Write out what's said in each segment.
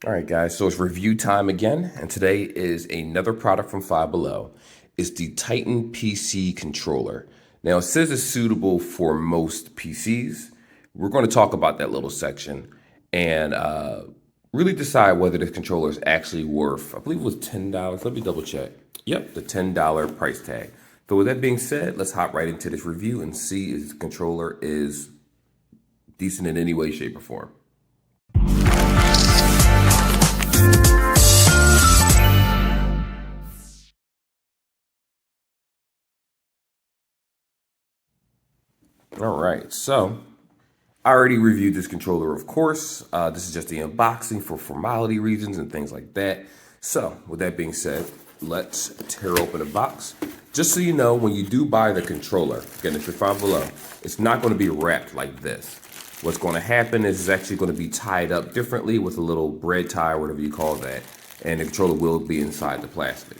All right, guys, so it's review time again, and today is another product from Five Below. It's the Titan PC controller. Now, it says it's suitable for most PCs. We're going to talk about that little section and really decide whether this controller is actually worth, I believe it was $10. Let me double check. Yep, the $10 price tag. So with that being said, let's hop right into this review and see if the controller is decent in any way, shape, or form. All right, so I already reviewed this controller, of course. This is just the unboxing for formality reasons and things like that. So with that being said, let's tear open the box. Just so you know, when you do buy the controller, again, if you're Five Below, it's not going to be wrapped like this. What's going to happen is it's actually going to be tied up differently with a little bread tie, or whatever you call that, and the controller will be inside the plastic.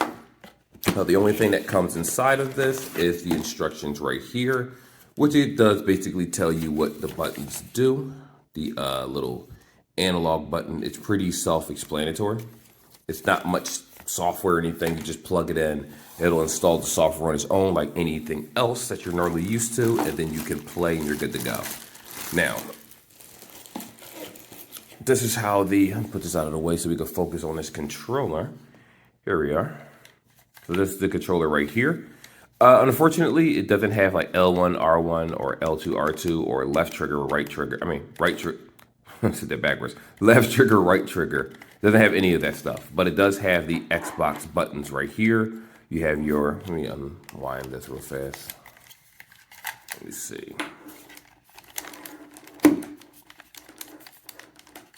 Now, the only thing that comes inside of this is the instructions right here, which it does basically tell you what the buttons do. The little analog button, it's pretty self-explanatory. It's not much software or anything. You just plug it in. It'll install the software on its own like anything else that you're normally used to, and then you can play and you're good to go. Now, this is how I'll put this out of the way so we can focus on this controller. Here we are. So this is the controller right here. Unfortunately, it doesn't have like L1, R1, or L2, R2, or left trigger, right trigger. I mean, right trigger. I said that backwards. Left trigger, right trigger. It doesn't have any of that stuff, but it does have the Xbox buttons right here. You have your, let me unwind this real fast. Let me see.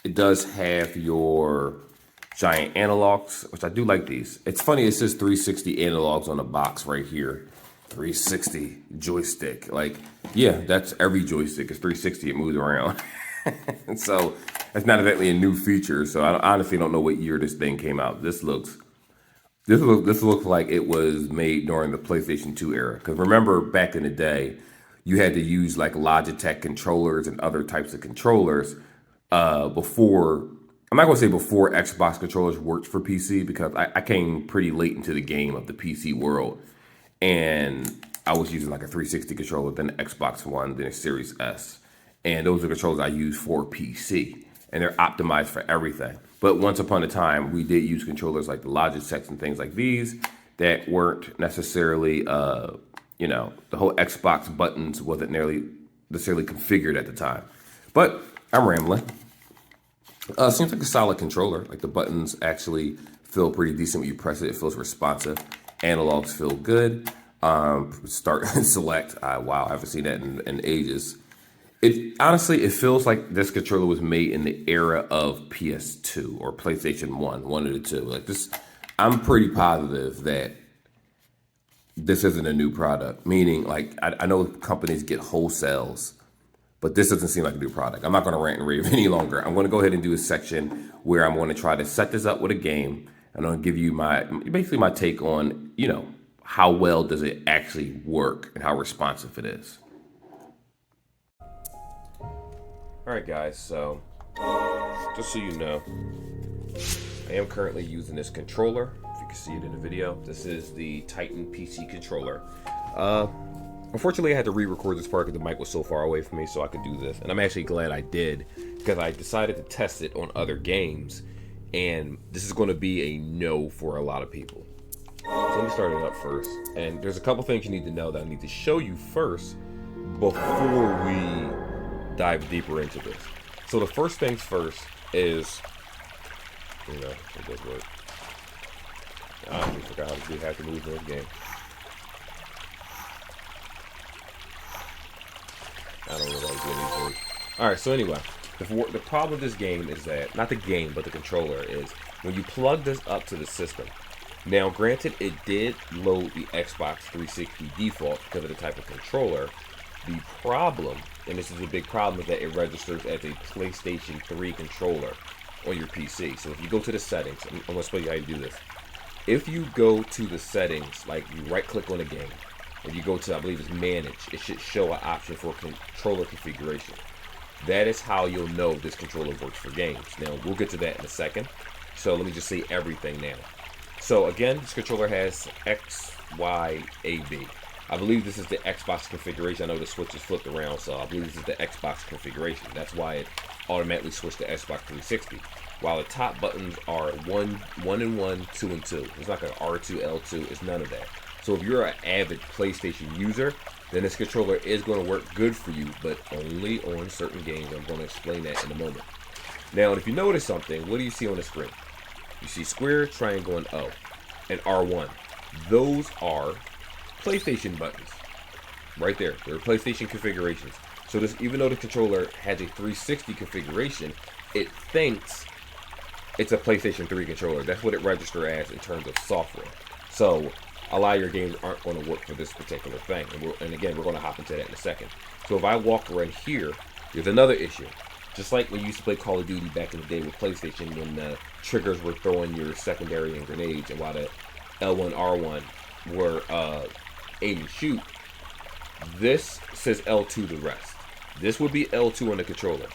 It does have your giant analogs, which I do like these. It's funny, it says 360 analogs on the box right here. 360 joystick. Like, yeah, that's every joystick. It's 360, it moves around. So it's not exactly a new feature. So I honestly don't know what year this thing came out. This looks like it was made during the PlayStation 2 era. Because remember, back in the day, you had to use like Logitech controllers and other types of controllers before. I'm not going to say before Xbox controllers worked for PC, because I came pretty late into the game of the PC world. And I was using like a 360 controller, then the Xbox One, then a Series S. And those are controllers I use for PC. And they're optimized for everything. But once upon a time, we did use controllers like the Logitech and things like these that weren't necessarily, the whole Xbox buttons wasn't necessarily configured at the time. But I'm rambling. Seems like a solid controller. Like the buttons actually feel pretty decent when you press it. It feels responsive. Analogs feel good. Start and select. Wow, I haven't seen that in ages. It honestly, it feels like this controller was made in the era of PS2 or PlayStation 1 of the two. Like this, I'm pretty positive that this isn't a new product. Meaning, like I know companies get wholesales, but this doesn't seem like a new product. I'm not going to rant and rave any longer. I'm going to go ahead and do a section where I'm going to try to set this up with a game. I'm going to give you basically my take on, how well does it actually work and how responsive it is. All right, guys, so just so you know, I am currently using this controller. If you can see it in the video, this is the Titan PC controller. Unfortunately, I had to re-record this part because the mic was so far away from me, so I could do this. And I'm actually glad I did, because I decided to test it on other games, and this is going to be a no for a lot of people. So let me start it up first. And there's a couple things you need to know that I need to show you first before we dive deeper into this. So the first things first is, it does work. I honestly forgot how to do hack and move in this game. I don't really like doing these. Alright, so anyway, the problem with this game is that, not the game, but the controller, is when you plug this up to the system. Now, granted, it did load the Xbox 360 default because of the type of controller. The problem, and this is a big problem, is that it registers as a PlayStation 3 controller on your PC. So if you go to the settings, I'm going to show you how you do this. If you go to the settings, like you right click on the game, and you go to, I believe it's manage, it should show an option for controller configuration. That is how you'll know if this controller works for games. Now, we'll get to that in a second. So let me just say everything now. So again, this controller has X, Y, A, B. I believe this is the Xbox configuration. I know the switch is flipped around, so I believe this is the Xbox configuration. That's why it automatically switched to Xbox 360. While the top buttons are 1 and 1, 2 and 2. It's not like an R2, L2. It's none of that. So if you're an avid PlayStation user, then this controller is going to work good for you, but only on certain games. I'm going to explain that in a moment. Now, if you notice something, what do you see on the screen? You see square, triangle, and O, and R1. Those are PlayStation buttons. Right there. They're PlayStation configurations. So this, even though the controller has a 360 configuration, it thinks it's a PlayStation 3 controller. That's what it registers as in terms of software. So a lot of your games aren't going to work for this particular thing. And again, we're going to hop into that in a second. So if I walk around here, there's another issue. Just like when you used to play Call of Duty back in the day with PlayStation, when the triggers were throwing your secondary and grenades, and while the L1, R1 were aim and shoot, this says L2 the rest. This would be L2 on the controller.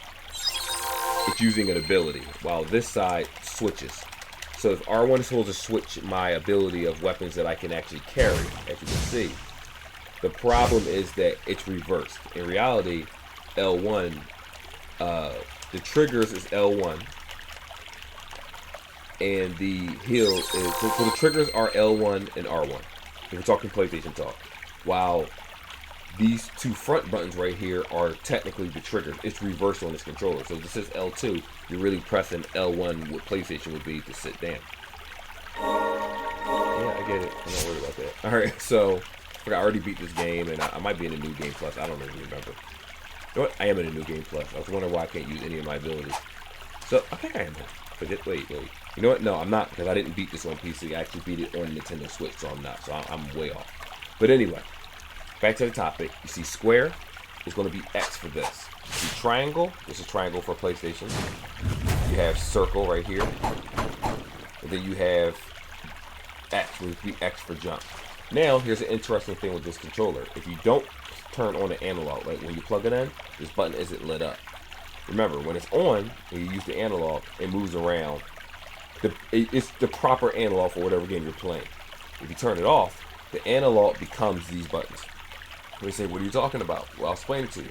It's using an ability, while this side switches. So if R1 is supposed to switch my ability of weapons that I can actually carry, as you can see, the problem is that it's reversed. In reality, L1, the triggers is L1, and the heal is, so the triggers are L1 and R1. If we're talking PlayStation talk. While these two front buttons right here are technically the triggers. It's reversed on this controller. So this is L2. You're really pressing L1, what PlayStation would be to sit down. Yeah, I get it. I'm not worried about that. Alright, so I already beat this game, and I might be in a new game plus. I don't even remember. You know what? I am in a new game plus. I was wondering why I can't use any of my abilities. So I think I am. But wait. You know what? No, I'm not, because I didn't beat this on PC. I actually beat it on Nintendo Switch, so I'm not. So I'm way off. But anyway, back to the topic. You see square is going to be X for this. You see triangle. This is triangle for PlayStation. You have circle right here. And then you have X, which would be X for jump. Now, here's an interesting thing with this controller. If you don't turn on the analog, like when you plug it in, this button isn't lit up. Remember, when it's on, when you use the analog, it moves around. It's the proper analog for whatever game you're playing. If you turn it off, the analog becomes these buttons. They say, what are you talking about? Well, I'll explain it to you.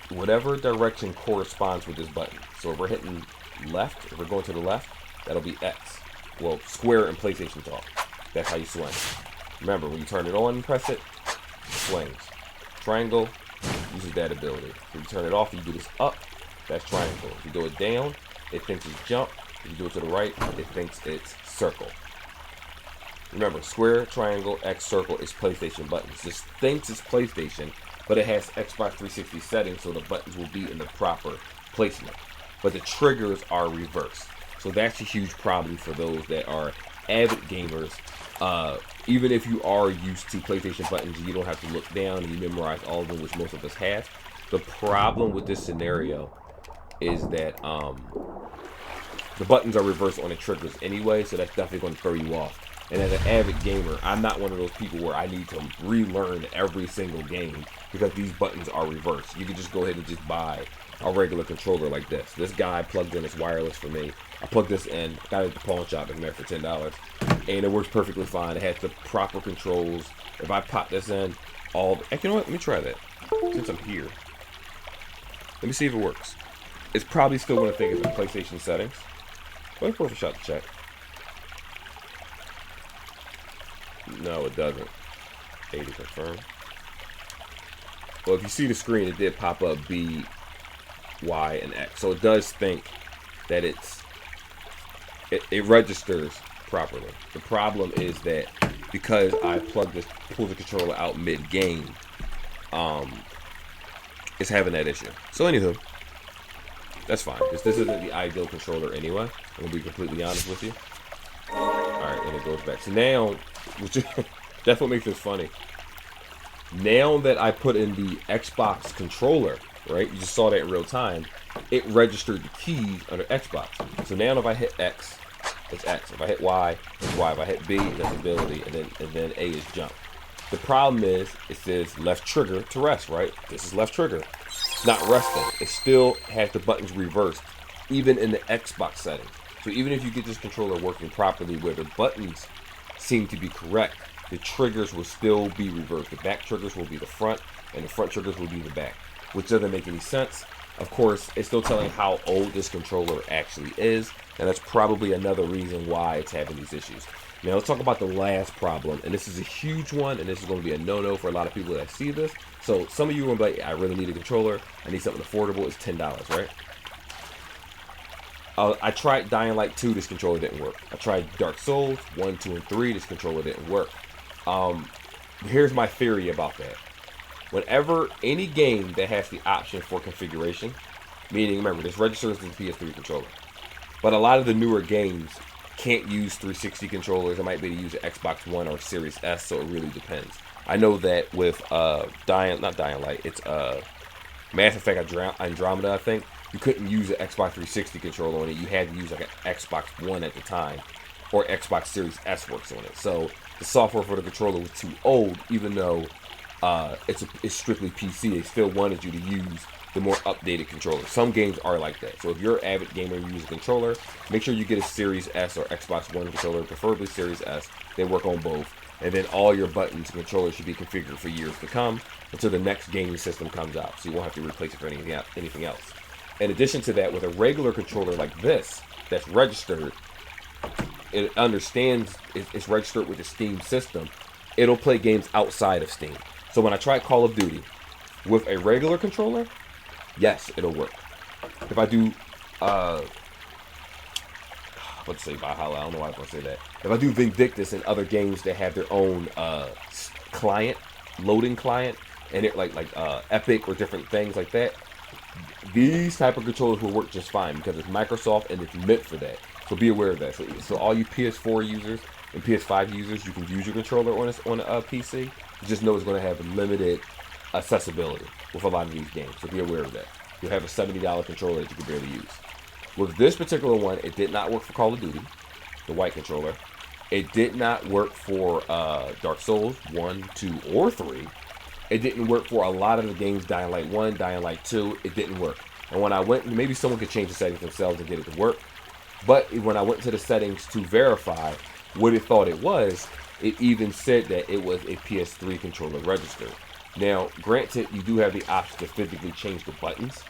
Whatever direction corresponds with this button. So if we're hitting left, if we're going to the left, that'll be X. Well, square in PlayStation talk. That's how you swing. Remember, when you turn it on and press it, it swings. Triangle uses that ability. If you turn it off, you do this up, that's triangle. If you do it down, it thinks it's jump. If you do it to the right, it thinks it's circle. Remember, square, triangle, X, circle is PlayStation buttons. This thinks it's PlayStation, but it has Xbox 360 settings, so the buttons will be in the proper placement. But the triggers are reversed. So that's a huge problem for those that are avid gamers. Even if you are used to PlayStation buttons, you don't have to look down and you memorize all of them, which most of us have. The problem with this scenario is that the buttons are reversed on the triggers anyway, so that's definitely going to throw you off. And as an avid gamer, I'm not one of those people where I need to relearn every single game because these buttons are reversed. You can just go ahead and just buy a regular controller like this. This guy plugged in, it's wireless for me. I plugged this in, got it at the pawn shop in there for $10, and it works perfectly fine. It has the proper controls. If I pop this in, you know what? Let me try that. Since I'm here, let me see if it works. It's probably still going to think it's in PlayStation settings. But it's worth a shot to check. No, it doesn't. A to confirm. Well, if you see the screen, it did pop up B, Y, and X. So it does think that it registers properly. The problem is that because I pulled the controller out mid-game, it's having that issue. So anywho, that's fine, because this isn't the ideal controller anyway. I'm going to be completely honest with you. Alright, and it goes back. So now, which that's what makes this funny. Now that I put in the Xbox controller, right, you just saw that in real time, it registered the keys under Xbox. So now if I hit X, it's X. If I hit Y, it's Y. If I hit B, that's ability, and then A is jump. The problem is, it says left trigger to rest, right? This is left trigger. It's not resting. It still has the buttons reversed, even in the Xbox settings. So even if you get this controller working properly where the buttons seem to be correct, the triggers will still be reversed. The back triggers will be the front, and the front triggers will be the back, which doesn't make any sense. Of course, it's still telling how old this controller actually is, and that's probably another reason why it's having these issues. Now let's talk about the last problem, and this is a huge one, and this is going to be a no-no for a lot of people that see this. So some of you are like, I really need a controller. I need something affordable. It's $10, right? I tried Dying Light 2. This controller didn't work. I tried Dark Souls 1, 2, and 3. This controller didn't work. Here's my theory about that. Whenever any game that has the option for configuration, meaning, remember, this registers the PS3 controller, but a lot of the newer games can't use 360 controllers. It might be to use an Xbox One or Series S, so it really depends. I know that with not Dying Light, it's Mass Effect Andromeda, I think, you couldn't use an Xbox 360 controller on it. You had to use like an Xbox One at the time, or Xbox Series S works on it. So the software for the controller was too old, even though it's strictly PC. They still wanted you to use the more updated controller. Some games are like that. So if you're an avid gamer and you use a controller, make sure you get a Series S or Xbox One controller, preferably Series S. They work on both. And then all your buttons and controllers should be configured for years to come until the next gaming system comes out. So you won't have to replace it for anything else. In addition to that, with a regular controller like this, that's registered, it understands it's registered with the Steam system. It'll play games outside of Steam. So when I tried Call of Duty with a regular controller, yes, it'll work. If I do, let's say Valhalla, I don't know why I was going to say that. If I do Vindictus and other games that have their own client, loading client, and it like Epic or different things like that, these type of controllers will work just fine because it's Microsoft and it's meant for that. So be aware of that. So all you PS4 users and PS5 users, you can use your controller on a PC. Just know it's going to have limited accessibility with a lot of these games. So be aware of that. You'll have a $70 controller that you can barely use. With this particular one, it did not work for Call of Duty, the white controller. It did not work for Dark Souls 1, 2, or 3. It didn't work for a lot of the games, Dying Light 1, Dying Light 2. It didn't work. And when I went, maybe someone could change the settings themselves and get it to work. But when I went to the settings to verify what it thought it was, it even said that it was a PS3 controller registered. Now, granted, you do have the option to physically change the buttons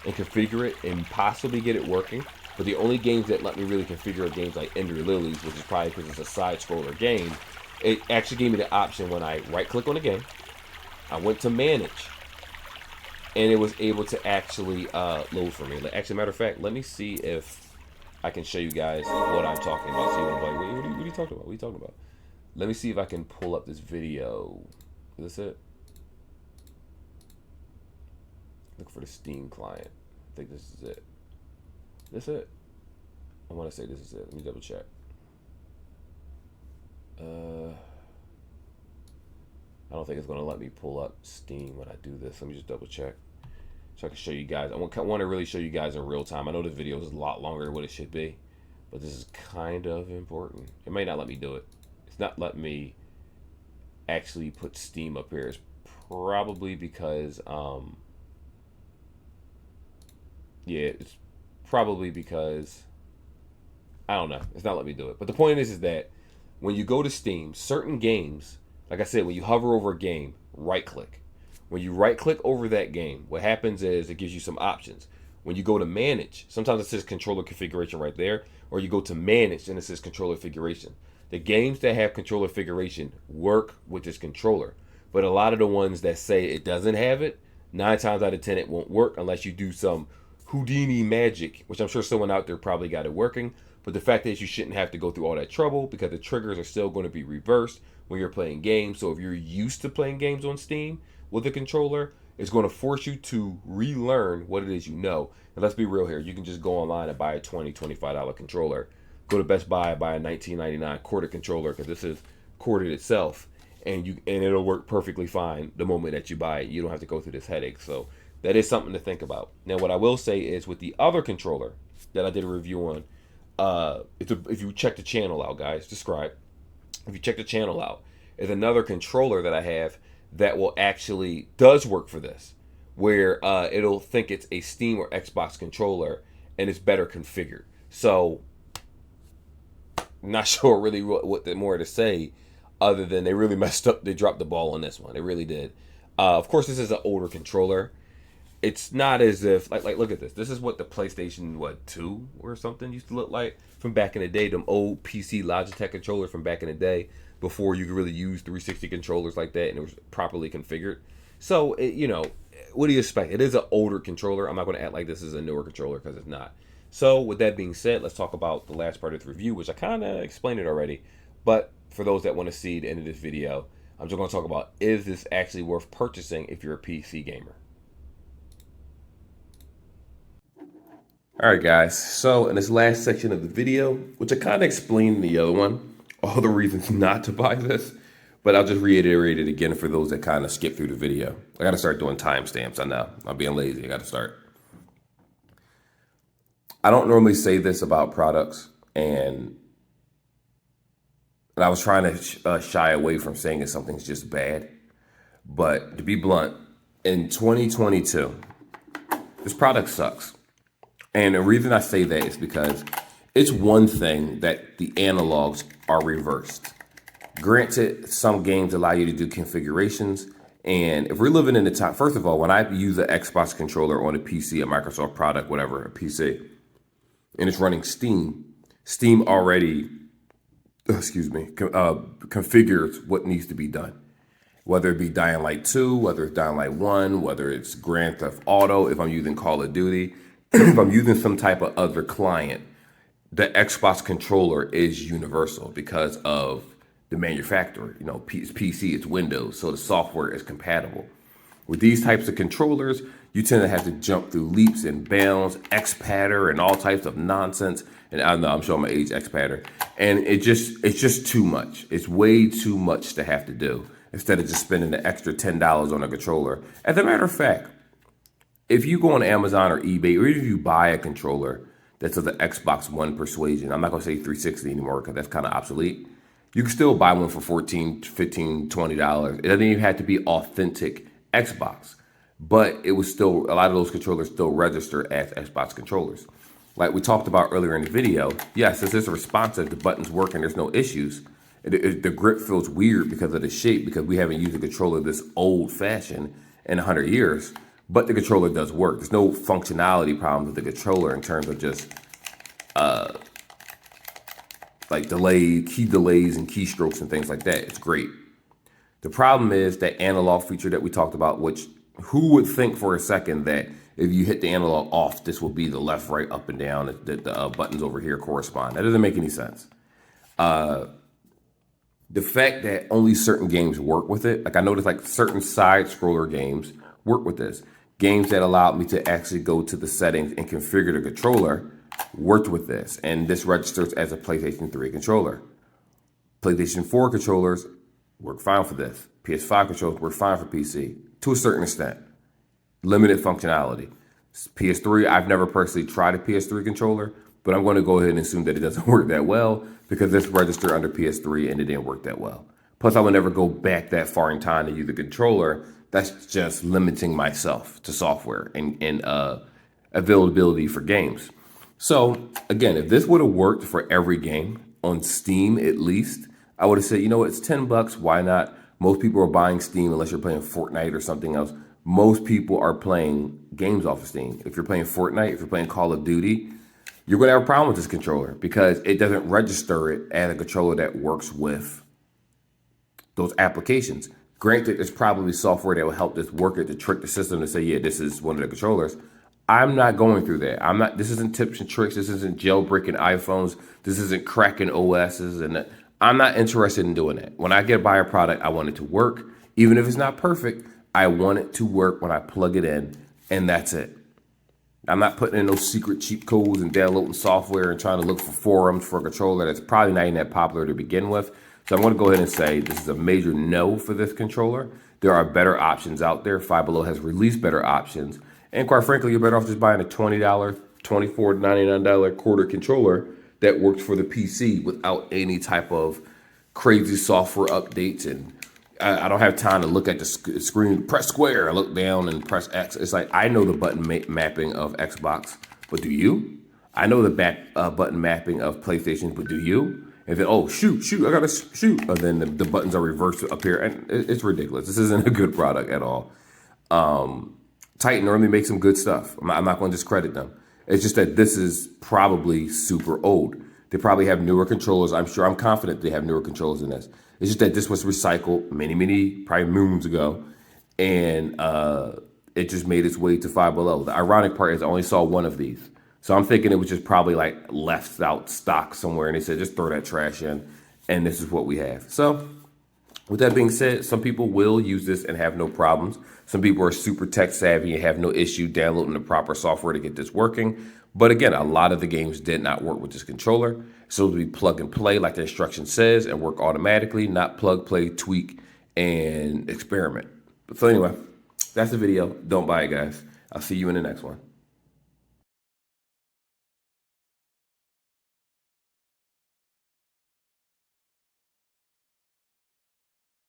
and configure it and possibly get it working. But the only games that let me really configure are games like Ender Lilies, which is probably because it's a side-scroller game. It actually gave me the option when I right-click on the game. I went to manage, and it was able to actually load for me. Actually, matter of fact, let me see if I can show you guys what I'm talking about. So you're like, what are you talking about? What are you talking about? Let me see if I can pull up this video. Is this it? Look for the Steam client. I think this is it. This it? I want to say this is it. Let me double check. I don't think it's going to let me pull up Steam when I do this. Let me just double check so I can show you guys. I want to really show you guys in real time. I know the video is a lot longer than what it should be, but this is kind of important. It may not let me do it. It's not letting me actually put Steam up here. It's probably because, yeah, it's probably because, I don't know. It's not letting me do it. But the point is that when you go to Steam, certain games, like I said, when you hover over a game, right-click. When you right-click over that game, what happens is it gives you some options. When you go to manage, sometimes it says controller configuration right there, or you go to manage and it says controller configuration. The games that have controller configuration work with this controller, but a lot of the ones that say it doesn't have it, 9 times out of 10 it won't work unless you do some Houdini magic, which I'm sure someone out there probably got it working. But the fact is you shouldn't have to go through all that trouble because the triggers are still going to be reversed when you're playing games. So if you're used to playing games on Steam with a controller, it's going to force you to relearn what it is you know. And let's be real here. You can just go online and buy a $20, $25 controller. Go to Best Buy, buy a $19.99 corded controller because this is corded itself. And it'll work perfectly fine the moment that you buy it. You don't have to go through this headache. So that is something to think about. Now, what I will say is with the other controller that I did a review on, if you check the channel out, guys, subscribe. If you check the channel out, is another controller that I have that will actually does work for this. where it'll think it's a Steam or Xbox controller and it's better configured. So, not sure really what more to say other than they really messed up. They dropped the ball on this one. They really did. Of course, this is an older controller. It's not as if like look at this. This is what the PlayStation 2 or something used to look like from back in the day. Them old PC Logitech controllers from back in the day before you could really use 360 controllers like that and it was properly configured. So what do you expect? It is an older controller. I'm not going to act like this is a newer controller because it's not. So with that being said, let's talk about the last part of the review, which I kind of explained it already. But for those that want to see the end of this video, I'm just going to talk about, is this actually worth purchasing if you're a PC gamer? All right, guys. So in this last section of the video, which I kind of explained in the other one, all the reasons not to buy this, but I'll just reiterate it again for those that kind of skip through the video. I got to start doing timestamps. I know. I'm being lazy. I got to start. I don't normally say this about products, and I was trying to shy away from saying that something's just bad. But to be blunt, in 2022, this product sucks. And the reason I say that is because it's one thing that the analogs are reversed. Granted, some games allow you to do configurations. And if we're living in the time, first of all, when I use an Xbox controller on a PC, a Microsoft product, whatever, a PC, and it's running Steam, Steam already, configures what needs to be done. Whether it be Dying Light 2, whether it's Dying Light 1, whether it's Grand Theft Auto, if I'm using Call of Duty, if I'm using some type of other client, the Xbox controller is universal because of the manufacturer. It's PC, it's Windows, so the software is compatible. With these types of controllers, you tend to have to jump through leaps and bounds, X-Patter and all types of nonsense. And I know I'm showing my age, X-Patter. And it's just too much. It's way too much to have to do instead of just spending the extra $10 on a controller. As a matter of fact, if you go on Amazon or eBay, or if you buy a controller that's of the Xbox One persuasion, I'm not going to say 360 anymore because that's kind of obsolete. You can still buy one for $14, $15, $20. It doesn't even have to be authentic Xbox, but it was still, a lot of those controllers still register as Xbox controllers. Like we talked about earlier in the video, yes, this is responsive, the buttons work and there's no issues. The grip feels weird because of the shape, because we haven't used a controller this old fashioned in 100 years. But the controller does work. There's no functionality problems with the controller in terms of just like key delays and keystrokes and things like that. It's great. The problem is that analog feature that we talked about, which who would think for a second that if you hit the analog off, this will be the left, right, up, and down, that the buttons over here correspond. That doesn't make any sense. The fact that only certain games work with it, like I noticed like certain side scroller games work with this. Games that allowed me to actually go to the settings and configure the controller worked with this. And this registers as a PlayStation 3 controller. PlayStation 4 controllers work fine for this. PS5 controllers work fine for PC to a certain extent. Limited functionality. PS3, I've never personally tried a PS3 controller, but I'm going to go ahead and assume that it doesn't work that well because this registered under PS3 and it didn't work that well. Plus, I would never go back that far in time to use a controller. That's just limiting myself to software and availability for games. So again, if this would have worked for every game on Steam, at least, I would have said, it's $10. Why not? Most people are buying Steam unless you're playing Fortnite or something else. Most people are playing games off of Steam. If you're playing Fortnite, if you're playing Call of Duty, you're going to have a problem with this controller because it doesn't register it as a controller that works with those applications. Granted, there's probably software that will help this work it to trick the system to say, yeah, this is one of the controllers. I'm not going through that. This isn't tips and tricks. This isn't jailbreaking iPhones. This isn't cracking OSs. And I'm not interested in doing that. When I buy a product, I want it to work. Even if it's not perfect, I want it to work when I plug it in, and that's it. I'm not putting in those secret cheat codes and downloading software and trying to look for forums for a controller that's probably not even that popular to begin with. So I'm going to go ahead and say this is a major no for this controller. There are better options out there. Five Below has released better options. And quite frankly, you're better off just buying a $20, $24, $99 quarter controller that works for the PC without any type of crazy software updates and I don't have time to look at the screen, press square, I look down and press X. It's like, I know the button mapping of Xbox, but do you? I know the button mapping of PlayStation, but do you? And then, oh, shoot, I gotta shoot. And then the buttons are reversed up here. And it's ridiculous. This isn't a good product at all. Titan normally makes some good stuff. I'm not gonna discredit them. It's just that this is probably super old. They probably have newer controllers. I'm confident they have newer controllers than this. It's just that this was recycled many, probably moons ago. And it just made its way to Five Below. The ironic part is I only saw one of these. So I'm thinking it was just probably like left out stock somewhere. And they said, just throw that trash in. And this is what we have. So with that being said, some people will use this and have no problems. Some people are super tech savvy and have no issue downloading the proper software to get this working. But again, a lot of the games did not work with this controller. So it'll be plug and play like the instruction says and work automatically, not plug, play, tweak, and experiment. So anyway, that's the video. Don't buy it, guys. I'll see you in the next one.